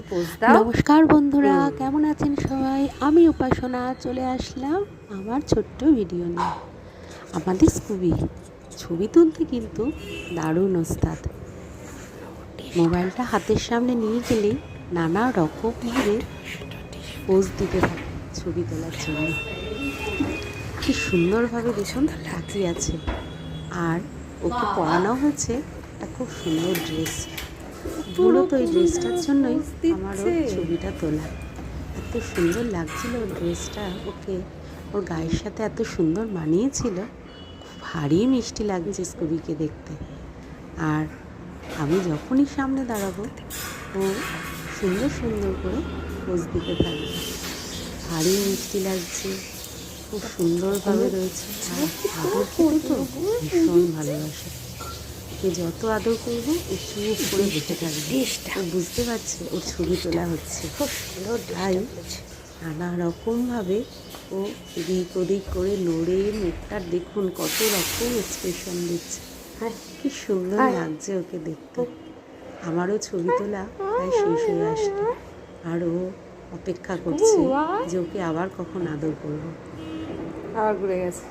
Pose দাও। নমস্কার বন্ধুরা, কেমন আছেন সবাই? আমি উপাসনা চলে আসলাম আমার ছোট্ট ভিডিও নিয়ে। আমাদের স্কুবি ছবি তুলতে কিন্তু দারুণ ওস্তাদ। মোবাইলটা হাতের সামনে নিয়ে গেলেই নানা রকমভাবে পোজ দিতে থাকে ছবি তোলার জন্য। কি সুন্দরভাবে দেখুন তাকিয়ে আছে। আর ওকে পরানো হয়েছে একটা খুব সুন্দর ড্রেস। মূলত ওই ড্রেসটার জন্যই আমার ওর ছবিটা তোলা। এত সুন্দর লাগছিল ওর ড্রেসটা, ওকে ওর গায়ের সাথে এত সুন্দর মানিয়েছিল। ভারী মিষ্টি লাগছে স্কুবিকে দেখতে। আর আমি যখনই সামনে দাঁড়াবো ও সুন্দর সুন্দর করে পোজ দিতে থাকবে। ভারী মিষ্টি লাগছে, খুব সুন্দরভাবে রয়েছে। আর আদর খেতে তো ভীষণ ভালোবাসে। ওকে যত আদর করবো ও চুপ করে বসে থাকবে। ও বুঝতে পারছে ওর ছবি তোলা হচ্ছে, তাই নানা রকমভাবে ও এদিক ওদিক করে নড়ে, মুখটার দেখুন কত রকম এক্সপ্রেশন দিচ্ছে। কি সুন্দর লাগছে ওকে দেখতে। আমারও ছবি তোলা প্রায় শেষ হয়ে আসলো, আর ও অপেক্ষা করছে যে ওকে আবার কখন আদর করবো। আবার ঘুরে গেছে।